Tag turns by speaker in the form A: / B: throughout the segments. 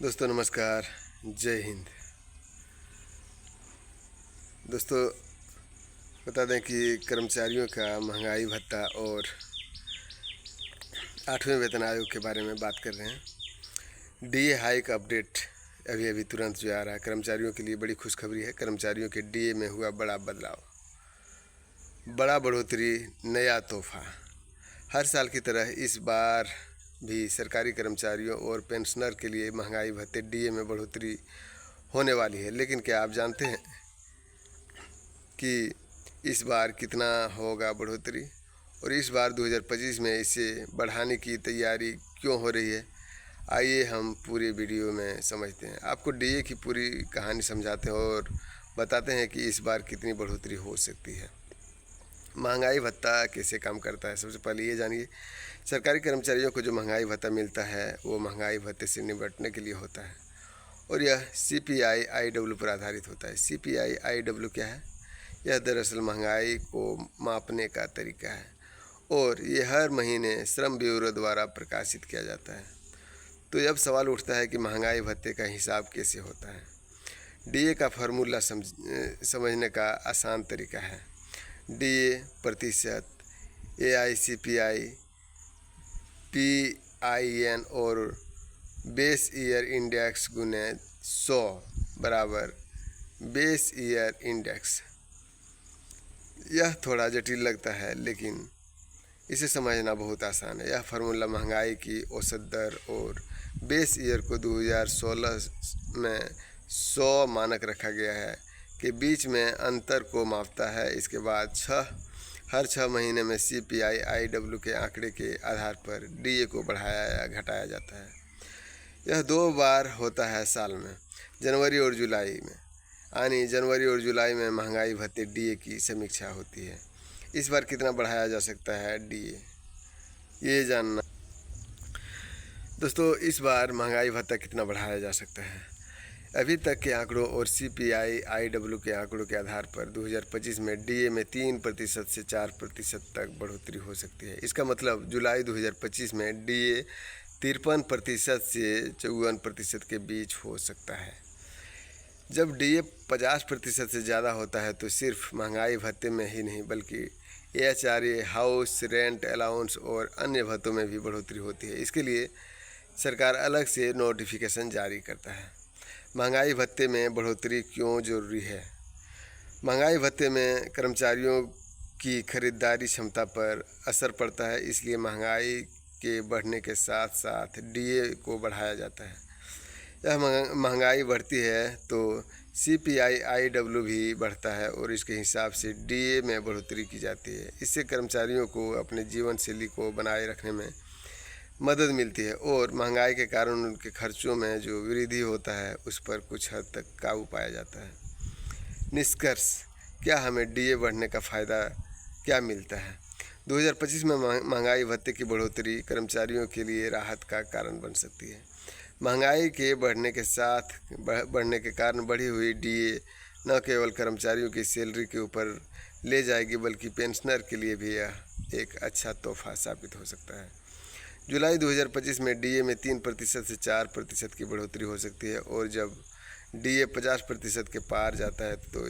A: दोस्तों नमस्कार, जय हिंद। दोस्तों बता दें कि कर्मचारियों का महंगाई भत्ता और 8वें वेतन आयोग के बारे में बात कर रहे हैं। डीए हाइक अपडेट अभी तुरंत जो आ रहा है, कर्मचारियों के लिए बड़ी खुशखबरी है। कर्मचारियों के डीए में हुआ बड़ा बदलाव, बड़ा बढ़ोतरी, नया तोहफा। हर साल की तरह इस बार भी सरकारी कर्मचारियों और पेंशनर के लिए महंगाई भत्ते डीए में बढ़ोतरी होने वाली है। लेकिन क्या आप जानते हैं कि इस बार कितना होगा बढ़ोतरी, और इस बार 2025 में इसे बढ़ाने की तैयारी क्यों हो रही है? आइए हम पूरे वीडियो में समझते हैं। आपको डीए की पूरी कहानी समझाते हैं और बताते हैं कि इस बार कितनी बढ़ोतरी हो सकती है। महंगाई भत्ता कैसे काम करता है, सबसे पहले ये जानिए। सरकारी कर्मचारियों को जो महंगाई भत्ता मिलता है वो महंगाई भत्ते से निपटने के लिए होता है और यह CPI-IW पर आधारित होता है। CPI-IW क्या है? यह दरअसल महंगाई को मापने का तरीका है और ये हर महीने श्रम ब्यूरो द्वारा प्रकाशित किया जाता है। तो अब सवाल उठता है कि महंगाई भत्ते का हिसाब कैसे होता है। डीए का फार्मूला समझने का आसान तरीका है। डीए प्रतिशत, AICPI, PIN और बेस ईयर इंडेक्स गुने 100 बराबर बेस ईयर इंडेक्स। यह थोड़ा जटिल लगता है लेकिन इसे समझना बहुत आसान है। यह फार्मूला महंगाई की औसत दर और बेस ईयर को 2016 में 100 मानक रखा गया है के बीच में अंतर को मापता है। इसके बाद हर 6 महीने में CPI-IW के आंकड़े के आधार पर डीए को बढ़ाया या घटाया जाता है। यह 2 बार होता है साल में, जनवरी और जुलाई में। यानी जनवरी और जुलाई में महंगाई भत्ते डीए की समीक्षा होती है। इस बार कितना बढ़ाया जा सकता है डीए, ये जानना। दोस्तों इस बार महंगाई भत्ता कितना बढ़ाया जा सकता है? अभी तक के आंकड़ों और CPI-IW के आंकड़ों के आधार पर 2025 में डीए में 3% से 4% तक बढ़ोतरी हो सकती है। इसका मतलब जुलाई 2025 में डीए 53% से 54% के बीच हो सकता है। जब डीए 50% से ज़्यादा होता है तो सिर्फ महंगाई भत्ते में ही नहीं बल्कि AHRA, हाउस रेंट अलाउंस और अन्य भत्तों में भी बढ़ोतरी होती है। इसके लिए सरकार अलग से नोटिफिकेशन जारी करता है। महंगाई भत्ते में बढ़ोतरी क्यों ज़रूरी है? महंगाई भत्ते में कर्मचारियों की खरीदारी क्षमता पर असर पड़ता है, इसलिए महंगाई के बढ़ने के साथ साथ डीए को बढ़ाया जाता है। यह महंगाई बढ़ती है तो CPI-IW भी बढ़ता है और इसके हिसाब से डीए में बढ़ोतरी की जाती है। इससे कर्मचारियों को अपने जीवन शैली को बनाए रखने में मदद मिलती है और महंगाई के कारण उनके खर्चों में जो वृद्धि होता है उस पर कुछ हद तक काबू पाया जाता है। निष्कर्ष, क्या हमें डीए बढ़ने का फ़ायदा क्या मिलता है? 2025 में महंगाई भत्ते की बढ़ोतरी कर्मचारियों के लिए राहत का कारण बन सकती है। महंगाई के बढ़ने के कारण बढ़ी हुई डीए न केवल कर्मचारियों की सैलरी के ऊपर ले जाएगी बल्कि पेंशनर के लिए भी यह एक अच्छा तोहफा साबित हो सकता है। जुलाई 2025 में डीए में 3% से 4% की बढ़ोतरी हो सकती है और जब डीए 50% के पार जाता है तो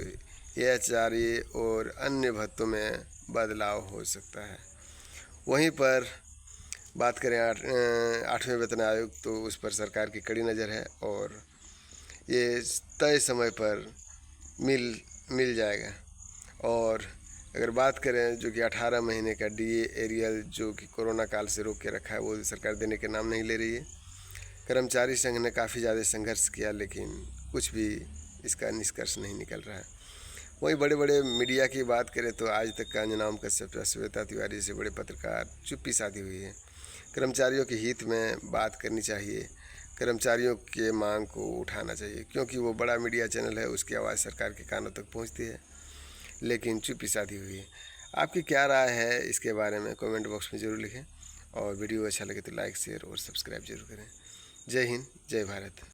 A: AHRA और अन्य भत्तों में बदलाव हो सकता है। वहीं पर बात करें 8वें वेतन आयोग, तो उस पर सरकार की कड़ी नज़र है और ये तय समय पर मिल जाएगा। और अगर बात करें जो कि 18 महीने का डीए एरियल जो कि कोरोना काल से रोक के रखा है, वो सरकार देने के नाम नहीं ले रही है। कर्मचारी संघ ने काफ़ी ज़्यादा संघर्ष किया लेकिन कुछ भी इसका निष्कर्ष नहीं निकल रहा है। वहीं बड़े बड़े मीडिया की बात करें तो आज तक का अंजनाम कश्यप, श्वेता तिवारी से बड़े पत्रकार चुप्पी साधी हुई है। कर्मचारियों के हित में बात करनी चाहिए, कर्मचारियों के मांग को उठाना चाहिए, क्योंकि वो बड़ा मीडिया चैनल है, उसकी आवाज़ सरकार के कानों तक पहुंचती है, लेकिन चुप्पी साधी हुई है। आपकी क्या राय है इसके बारे में कमेंट बॉक्स में ज़रूर लिखें और वीडियो अच्छा लगे तो लाइक, शेयर और सब्सक्राइब जरूर करें। जय हिंद, जय भारत।